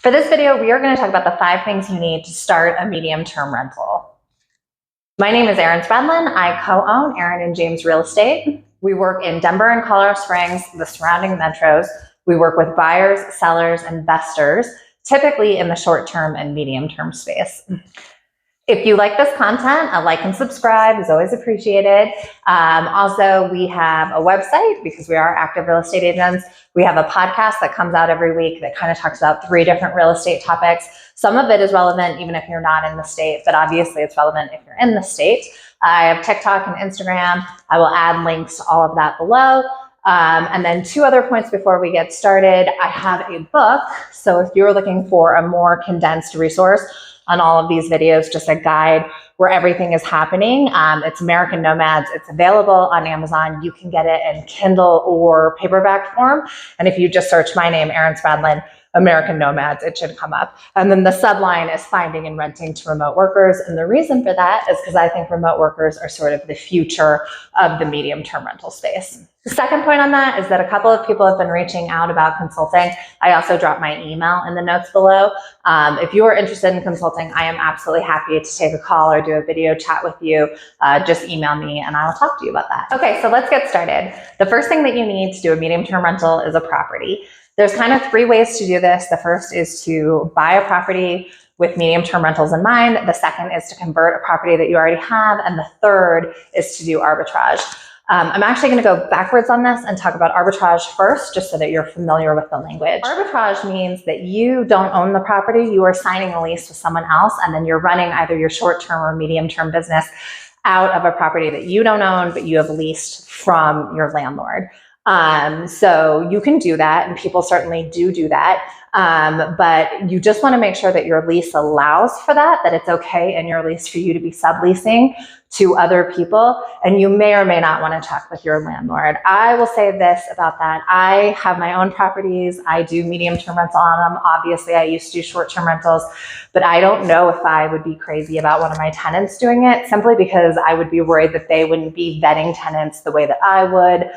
For this video, we are going to talk about the 5 things you need to start a medium-term rental. My name is Erin Spradlin. I co-own Erin and James Real Estate. We work in Denver and Colorado Springs, the surrounding metros. We work with buyers, sellers, investors, typically in the short-term and medium-term space. If you like this content, a like and subscribe is always appreciated. Also, we have a website because we are active real estate agents. We have a podcast that comes out every week that kind of talks about 3 different real estate topics. Some of it is relevant even if you're not in the state, but obviously it's relevant if you're in the state. I have TikTok and Instagram. I will add links to all of that below. And then 2 other points before we get started. I have a book. So if you're looking for a more condensed resource on all of these videos, just a guide where everything is happening. It's American Nomads. It's available on Amazon. You can get it in Kindle or paperback form. And if you just search my name, Erin Spradlin, American Nomads, it should come up. And then the subline is finding and renting to remote workers. And the reason for that is because I think remote workers are sort of the future of the medium-term rental space. The second point on that is that a couple of people have been reaching out about consulting. I also dropped my email in the notes below. If you are interested in consulting, I am absolutely happy to take a call or do a video chat with you. Just email me and I will talk to you about that. Okay, so let's get started. The first thing that you need to do a medium-term rental is a property. There's kind of 3 ways to do this. The first is to buy a property with medium-term rentals in mind. The second is to convert a property that you already have. And the third is to do arbitrage. I'm actually going to go backwards on this and talk about arbitrage first, just so that you're familiar with the language. Arbitrage means that you don't own the property. You are signing a lease with someone else, and then you're running either your short-term or medium-term business out of a property that you don't own, but you have leased from your landlord. So you can do that, and people certainly do that. But you just want to make sure that your lease allows for that it's okay in your lease for you to be subleasing to other people. And you may or may not want to check with your landlord. I will say this about that. I have my own properties. I do medium-term rental on them. Obviously, I used to do short-term rentals, but I don't know if I would be crazy about one of my tenants doing it, simply because I would be worried that they wouldn't be vetting tenants the way that I would.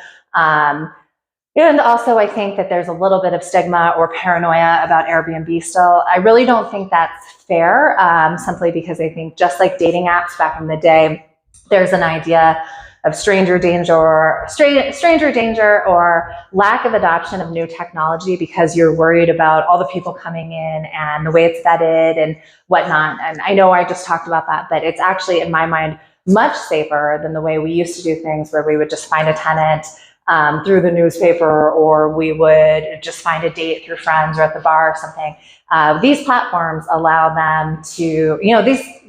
And also, I think that there's a little bit of stigma or paranoia about Airbnb still. I really don't think that's fair, simply because I think just like dating apps back in the day, there's an idea of stranger danger or lack of adoption of new technology because you're worried about all the people coming in and the way it's vetted and whatnot. And I know I just talked about that, but it's actually, in my mind, much safer than the way we used to do things, where we would just find a tenant through the newspaper, or we would just find a date through friends or at the bar or something. These platforms allow them to,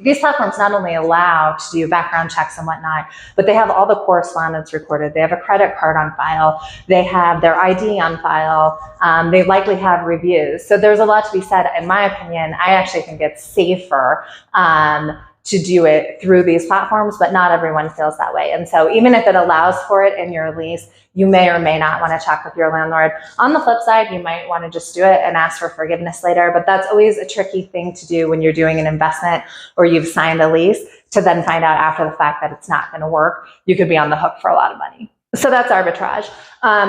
these platforms not only allow to do background checks and whatnot, but they have all the correspondence recorded. They have a credit card on file. They have their ID on file. They likely have reviews. So there's a lot to be said. In my opinion, I actually think it's safer to do it through these platforms, but not everyone feels that way. And so even if it allows for it in your lease, you may or may not want to check with your landlord. On the flip side, you might want to just do it and ask for forgiveness later, but that's always a tricky thing to do when you're doing an investment or you've signed a lease, to then find out after the fact that it's not going to work. You could be on the hook for a lot of money. So that's arbitrage.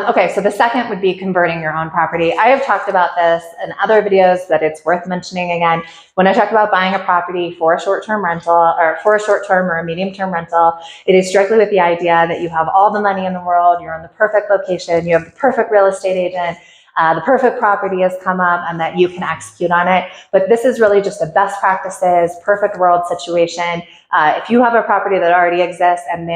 Okay, so the second would be converting your own property. I have talked about this in other videos, but it's worth mentioning again. When I talk about buying a property for a short-term rental, or for a short-term or a medium-term rental, it is strictly with the idea that you have all the money in the world, you're in the perfect location, you have the perfect real estate agent, the perfect property has come up, and that you can execute on it. But this is really just a best practices, perfect world situation. If you have a property that already exists and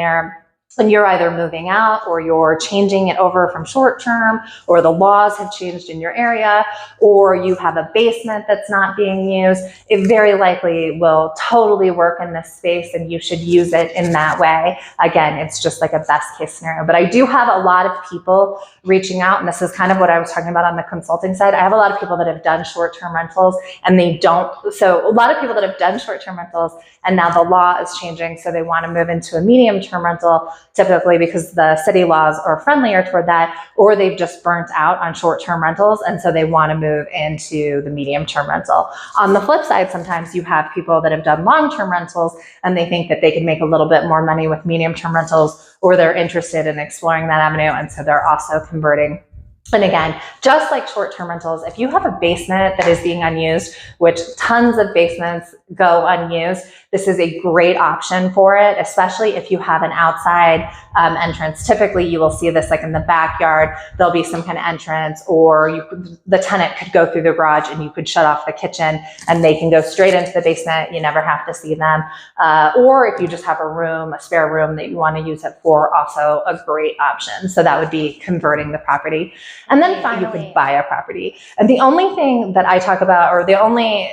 you're either moving out or you're changing it over from short term, or the laws have changed in your area, or you have a basement that's not being used, it very likely will totally work in this space and you should use it in that way. Again, it's just like a best case scenario. But I do have a lot of people reaching out, and this is kind of what I was talking about on the consulting side. I have a lot of people that have done short-term rentals and they don't. So a lot of people that have done short-term rentals, and now the law is changing, so they want to move into a medium-term rental, typically because the city laws are friendlier toward that, or they've just burnt out on short-term rentals, and so they want to move into the medium-term rental. On the flip side, sometimes you have people that have done long-term rentals and they think that they can make a little bit more money with medium-term rentals, or they're interested in exploring that avenue, and so they're also converting And again, just like short-term rentals, if you have a basement that is being unused, which tons of basements go unused, this is a great option for it, especially if you have an outside entrance. Typically, you will see this like in the backyard. There'll be some kind of entrance, or the tenant could go through the garage and you could shut off the kitchen and they can go straight into the basement. You never have to see them. Or if you just have a spare room that you want to use it for, also a great option. So that would be converting the property. And then finally, you could buy a property. And the only thing that I talk about, or the only,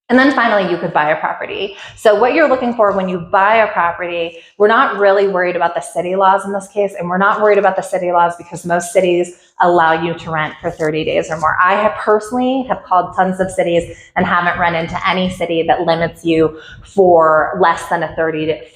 and then finally, you could buy a property. So what you're looking for when you buy a property, we're not really worried about the city laws in this case, and we're not worried about the city laws because most cities allow you to rent for 30 days or more. I have personally called tons of cities and haven't run into any city that limits you for less than a 30 day,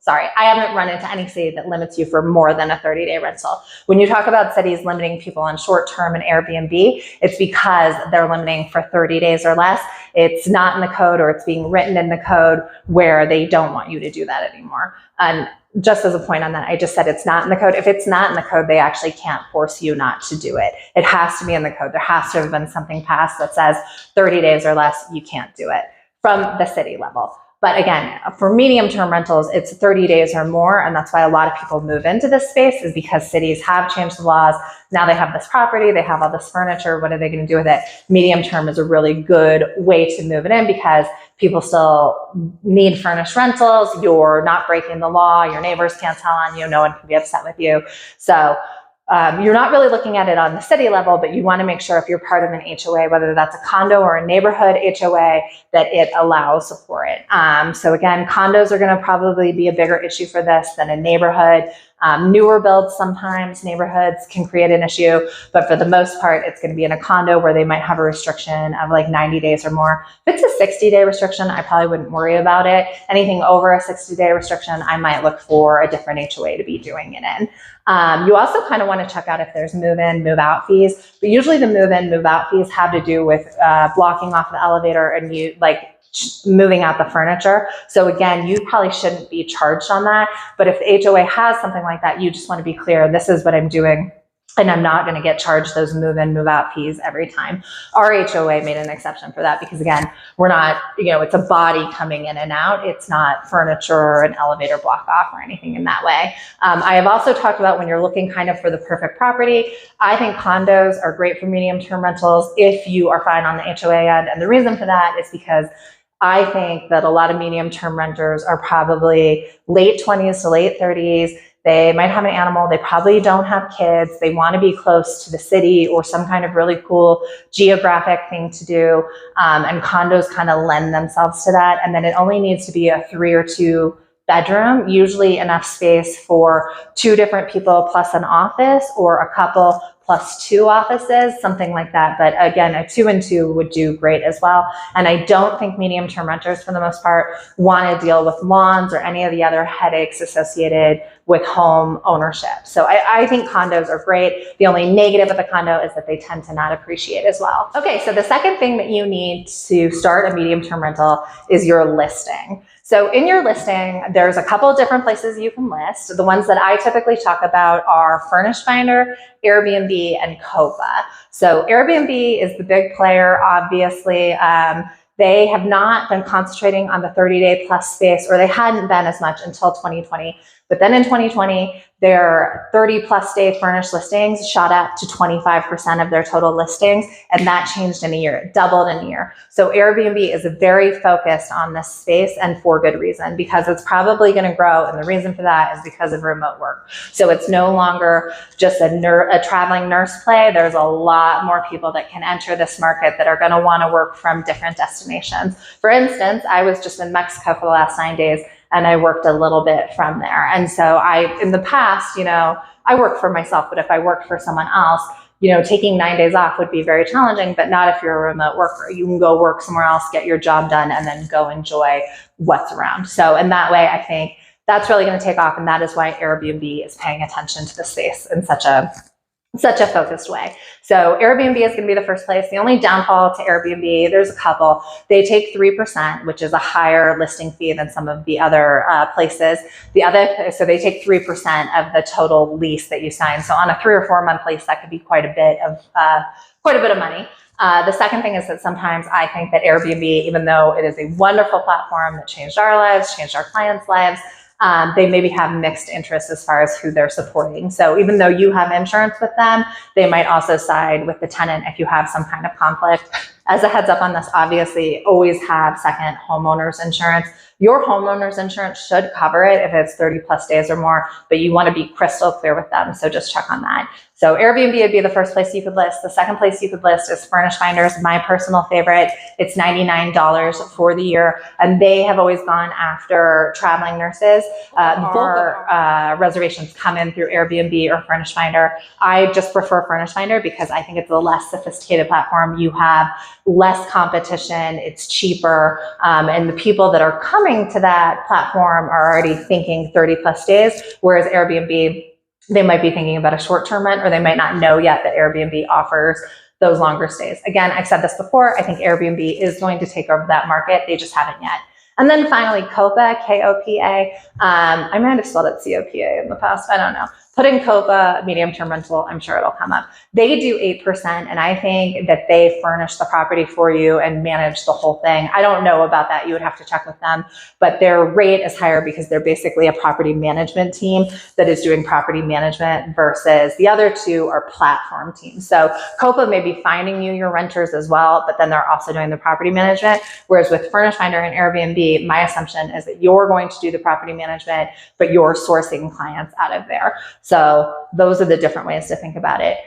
I haven't run into any city that limits you for more than a 30-day rental. When you talk about cities limiting people on short-term and Airbnb, it's because they're limiting for 30 days or less. It's not in the code, or it's being written in the code where they don't want you to do that anymore. And just as a point on that, I just said it's not in the code. If it's not in the code, they actually can't force you not to do it. It has to be in the code. There has to have been something passed that says 30 days or less, you can't do it from the city level. But again, for medium-term rentals, it's 30 days or more, and that's why a lot of people move into this space, is because cities have changed the laws. Now they have this property, they have all this furniture, what are they going to do with it? Medium-term is a really good way to move it in because people still need furnished rentals. You're not breaking the law, your neighbors can't tell on you, no one can be upset with you. So you're not really looking at it on the city level, but you want to make sure if you're part of an HOA, whether that's a condo or a neighborhood HOA, that it allows for it. So again, condos are going to probably be a bigger issue for this than a neighborhood. Newer builds, sometimes neighborhoods can create an issue, but for the most part, it's going to be in a condo where they might have a restriction of like 90 days or more. If it's a 60-day restriction, I probably wouldn't worry about it. Anything over a 60-day restriction, I might look for a different HOA to be doing it in. You also kind of want to check out if there's move-in, move-out fees, but usually the move-in, move-out fees have to do with blocking off the elevator and moving out the furniture. So again, you probably shouldn't be charged on that. But if the HOA has something like that, you just want to be clear, this is what I'm doing, and I'm not going to get charged those move-in, move-out fees every time. Our HOA made an exception for that because again, we're not, it's a body coming in and out. It's not furniture or an elevator block off or anything in that way. I have also talked about when you're looking kind of for the perfect property, I think condos are great for medium-term rentals if you are fine on the HOA end. And the reason for that is because I think that a lot of medium-term renters are probably late 20s to late 30s. They might have an animal. They probably don't have kids. They want to be close to the city or some kind of really cool geographic thing to do. And condos kind of lend themselves to that. And then it only needs to be a 3 or 2 bedroom, usually enough space for 2 different people plus an office, or a couple plus 2 offices, something like that. But again, a 2 and 2 would do great as well. And I don't think medium-term renters, for the most part, want to deal with lawns or any of the other headaches associated with home ownership. So I think condos are great. The only negative with a condo is that they tend to not appreciate as well. Okay, so the second thing that you need to start a medium-term rental is your listing. So in your listing, there's a couple of different places you can list. The ones that I typically talk about are Furnished Finder, Airbnb, and KOPA. So Airbnb is the big player, obviously. They have not been concentrating on the 30-day plus space, or they hadn't been as much until 2020. But then in 2020, their 30 plus day furnished listings shot up to 25% of their total listings. And that changed in a year, it doubled in a year. So Airbnb is very focused on this space, and for good reason, because it's probably going to grow. And the reason for that is because of remote work. So it's no longer just a traveling nurse play. There's a lot more people that can enter this market that are going to want to work from different destinations. For instance, I was just in Mexico for the last 9 days, and I worked a little bit from there. And so in the past, I worked for myself, but if I worked for someone else, taking 9 days off would be very challenging, but not if you're a remote worker. You can go work somewhere else, get your job done, and then go enjoy what's around. So in that way, I think that's really going to take off. And that is why Airbnb is paying attention to the space in such a such a focused way. So Airbnb is going to be the first place. The only downfall to Airbnb, there's a couple. They take 3%, which is a higher listing fee than some of the other places. So they take 3% of the total lease that you sign. So on a 3 or 4 month lease, that could be quite a bit of money. The second thing is that sometimes I think that Airbnb, even though it is a wonderful platform that changed our lives, changed our clients' lives, they maybe have mixed interests as far as who they're supporting. So even though you have insurance with them, they might also side with the tenant if you have some kind of conflict. As a heads up on this, obviously always have second homeowner's insurance. Your homeowner's insurance should cover it if it's 30 plus days or more, but you want to be crystal clear with them. So just check on that. So Airbnb would be the first place you could list. The second place you could list is Furnished Finder, my personal favorite. It's $99 for the year. And they have always gone after traveling nurses. Our reservations come in through Airbnb or Furnished Finder. I just prefer Furnished Finder because I think it's a less sophisticated platform. You have less competition, it's cheaper, and the people that are coming to that platform are already thinking 30 plus days, whereas Airbnb, they might be thinking about a short-term rent, or they might not know yet that Airbnb offers those longer stays. Again, I've said this before, I think Airbnb is going to take over that market, they just haven't yet. And then finally, KOPA, K-O-P-A. I might have spelled it C-O-P-A in the past, I don't know. Put in KOPA, medium-term rental, I'm sure it'll come up. They do 8%, and I think that they furnish the property for you and manage the whole thing. I don't know about that, you would have to check with them, but their rate is higher because they're basically a property management team that is doing property management versus the other two are platform teams. So KOPA may be finding you your renters as well, but then they're also doing the property management, whereas with Furnished Finder and Airbnb, my assumption is that you're going to do the property management, but you're sourcing clients out of there. So those are the different ways to think about it.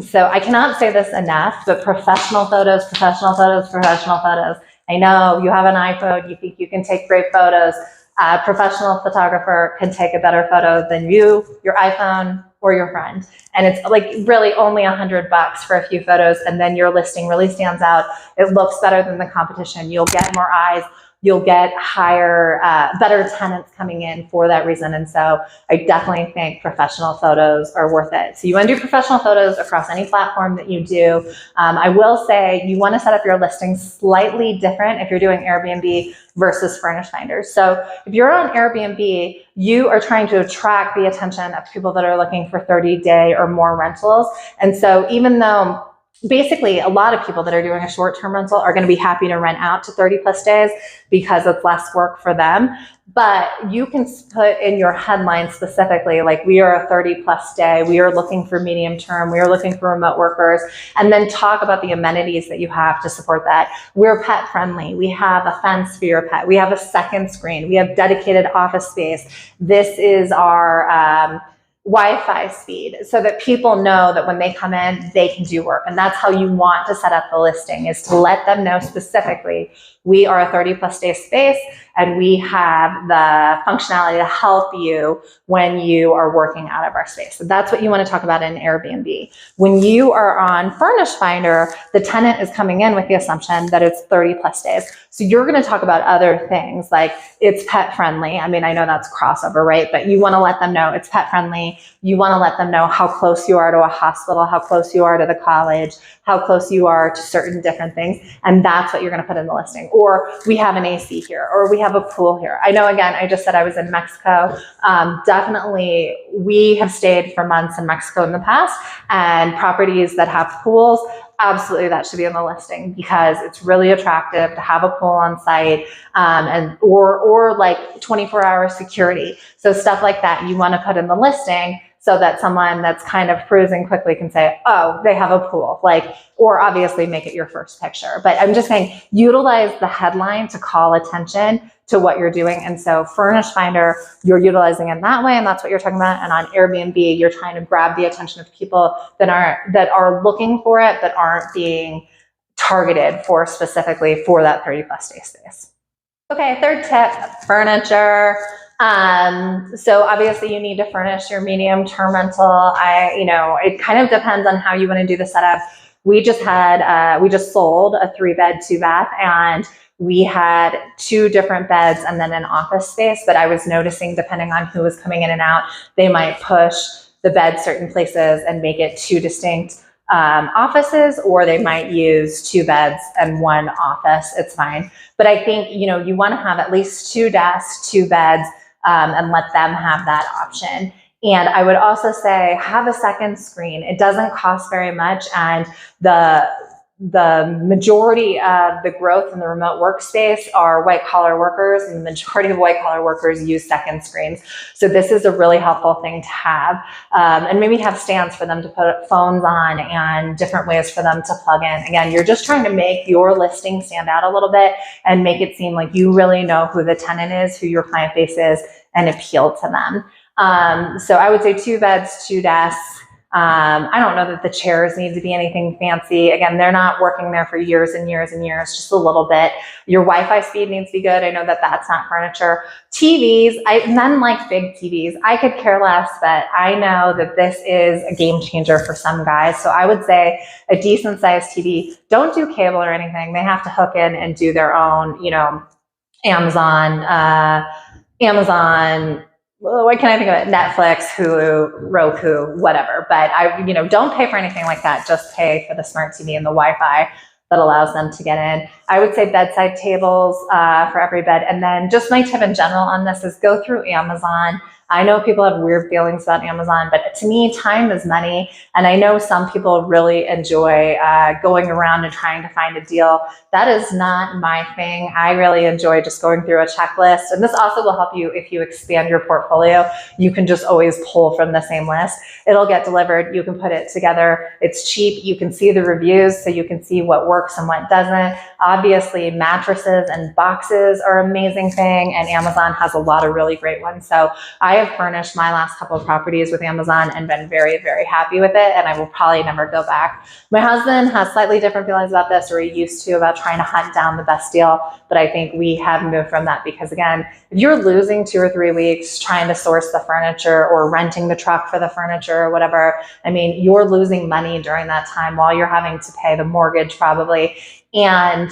So I cannot say this enough, but professional photos, professional photos, professional photos. I know you have an iPhone, you think you can take great photos. A professional photographer can take a better photo than you, your iPhone, or your friend. And it's like really only $100 for a few photos, and then your listing really stands out. It looks better than the competition. You'll get more eyes. You'll get higher, better tenants coming in for that reason. And so I definitely think professional photos are worth it. So you want to do professional photos across any platform that you do. I will say you want to set up your listing slightly different if you're doing Airbnb versus Furnished Finder. So if you're on Airbnb, you are trying to attract the attention of people that are looking for 30-day or more rentals. And so even though basically a lot of people that are doing a short-term rental are going to be happy to rent out to 30 plus days because it's less work for them. But you can put in your headline specifically, like we are a 30 plus day, we are looking for medium term, we are looking for remote workers, and then talk about the amenities that you have to support that. We're pet friendly. We have a fence for your pet. We have a second screen. We have dedicated office space. This is our Wi-Fi speed, so that people know that when they come in, they can do work. And that's how you want to set up the listing, is to let them know specifically, we are a 30 plus day space and we have the functionality to help you when you are working out of our space. So that's what you want to talk about in Airbnb. When you are on Furnished Finder, the tenant is coming in with the assumption that it's 30 plus days. So you're going to talk about other things like it's pet friendly. I mean, I know that's crossover, right? But you want to let them know it's pet friendly. You want to let them know how close you are to a hospital, how close you are to the college, how close you are to certain different things. And that's what you're going to put in the listing. Or we have an AC here, or we have a pool here. I know, again, I just said I was in Mexico. Definitely, we have stayed for months in Mexico in the past, and properties that have pools, absolutely that should be in the listing because it's really attractive to have a pool on site, or like 24-hour security. So stuff like that you want to put in the listing so that someone that's kind of cruising quickly can say, oh, they have a pool, or obviously make it your first picture. But I'm just saying, utilize the headline to call attention to what you're doing. And so Furnished Finder, you're utilizing it that way, and that's what you're talking about. And on Airbnb, you're trying to grab the attention of people that are looking for it, but aren't being targeted for specifically for that 30 plus day space. Okay, third tip, furniture. So obviously you need to furnish your medium term rental. It kind of depends on how you want to do the setup. We just sold a 3-bed, 2-bath, and we had 2 different beds and then an office space. But I was noticing, depending on who was coming in and out, they might push the beds certain places and make it 2 distinct offices, or they might use 2 beds and 1 office. It's fine. But I think, you know, you want to have at least 2 desks, 2 beds, and let them have that option. And I would also say have a second screen. It doesn't cost very much, and the majority of the growth in the remote workspace are white collar workers, and the majority of white collar workers use second screens. So this is a really helpful thing to have. And maybe have stands for them to put phones on and different ways for them to plug in. Again, you're just trying to make your listing stand out a little bit and make it seem like you really know who the tenant is, who your client base is, and appeal to them. So I would say 2 beds, 2 desks. I don't know that the chairs need to be anything fancy. Again, they're not working there for years and years and years, just a little bit. Your Wi-Fi speed needs to be good. I know that that's not furniture. TVs, none like big TVs. I could care less, but I know that this is a game changer for some guys. So I would say a decent sized TV. Don't do cable or anything. They have to hook in and do their own, you know, Amazon, what can I think of it? Netflix, Hulu, Roku, whatever. But don't pay for anything like that. Just pay for the smart TV and the Wi-Fi that allows them to get in. I would say bedside tables for every bed. And then just my tip in general on this is go through Amazon. I know people have weird feelings about Amazon, but to me, time is money. And I know some people really enjoy going around and trying to find a deal. That is not my thing. I really enjoy just going through a checklist. And this also will help you if you expand your portfolio. You can just always pull from the same list. It'll get delivered. You can put it together. It's cheap. You can see the reviews, so you can see what works and what doesn't. Obviously, mattresses and boxes are an amazing thing, and Amazon has a lot of really great ones. So I have furnished my last couple of properties with Amazon and been very, very happy with it, and I will probably never go back. My husband has slightly different feelings about this, or he used to, about trying to hunt down the best deal, but I think we have moved from that because, again, if you're losing 2 or 3 weeks trying to source the furniture or renting the truck for the furniture or whatever, I mean, you're losing money during that time while you're having to pay the mortgage probably. And,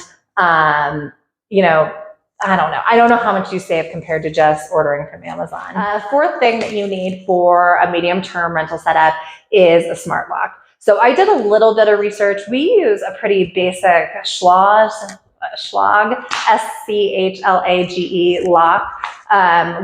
I don't know. I don't know how much you save compared to just ordering from Amazon. Fourth thing that you need for a medium-term rental setup is a smart lock. So I did a little bit of research. We use a pretty basic Schlage, SCHLAGE lock,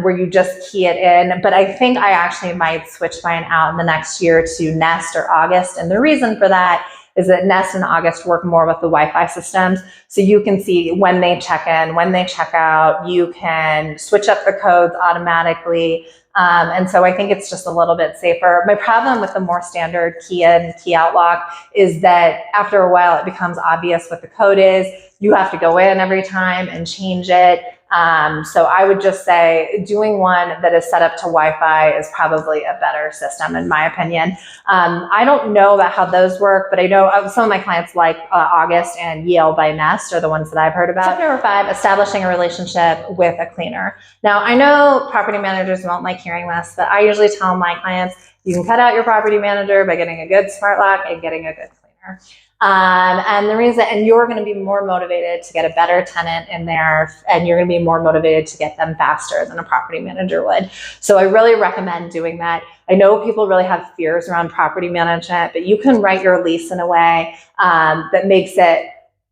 where you just key it in. But I think I actually might switch mine out in the next year to Nest or August. And the reason for that is that Nest and August work more with the Wi-Fi systems. So you can see when they check in, when they check out, you can switch up the codes automatically. And so I think it's just a little bit safer. My problem with the more standard key in, key out lock is that after a while it becomes obvious what the code is. You have to go in every time and change it. So I would just say doing one that is set up to Wi-Fi is probably a better system in my opinion. I don't know about how those work, but I know some of my clients like August and Yale by Nest are the ones that I've heard about. Tip number 5, establishing a relationship with a cleaner. Now I know property managers won't like hearing this, but I usually tell my clients, you can cut out your property manager by getting a good smart lock and getting a good cleaner. And the reason, and you're going to be more motivated to get a better tenant in there, and you're going to be more motivated to get them faster than a property manager would. So I really recommend doing that. I know people really have fears around property management, but you can write your lease in a way that makes it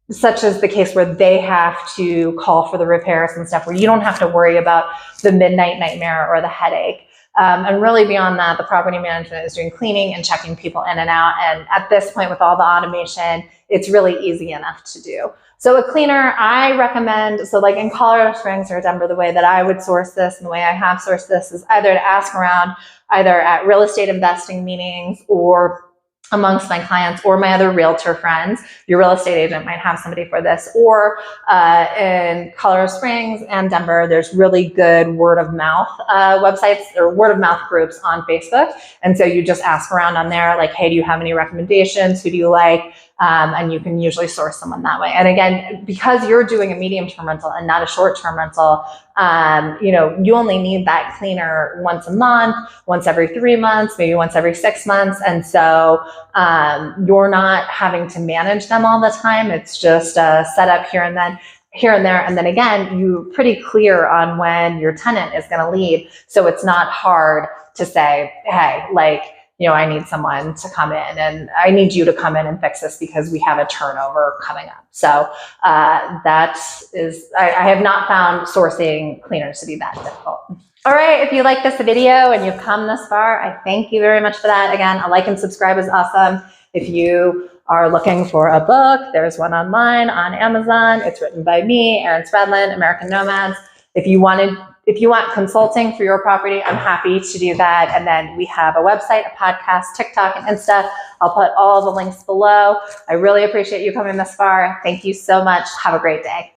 such as the case where they have to call for the repairs and stuff, where you don't have to worry about the midnight nightmare or the headache. And really beyond that, the property management is doing cleaning and checking people in and out. And at this point with all the automation, it's really easy enough to do. So a cleaner, I recommend, so like in Colorado Springs or Denver, the way that I would source this and the way I have sourced this is either to ask around either at real estate investing meetings or amongst my clients or my other realtor friends. Your real estate agent might have somebody for this. Or in Colorado Springs and Denver, there's really good word of mouth websites or word of mouth groups on Facebook. And so you just ask around on there, like, hey, do you have any recommendations? Who do you like? And you can usually source someone that way. And again, because you're doing a medium-term rental and not a short-term rental, you only need that cleaner once a month, once every 3 months, maybe once every 6 months. And so you're not having to manage them all the time. It's just set up here and there. And then again, you're pretty clear on when your tenant is going to leave. So it's not hard to say, hey, like, I need someone to come in and I need you to come in and fix this because we have a turnover coming up. So I have not found sourcing cleaners to be that difficult. All right, if you like this video and you've come this far, I thank you very much for that. Again, a like and subscribe is awesome. If you are looking for a book, there's one online on Amazon. It's written by me, Erin Spradlin, American Nomads. If you want consulting for your property, I'm happy to do that. And then we have a website, a podcast, TikTok, and Insta. I'll put all the links below. I really appreciate you coming this far. Thank you so much. Have a great day.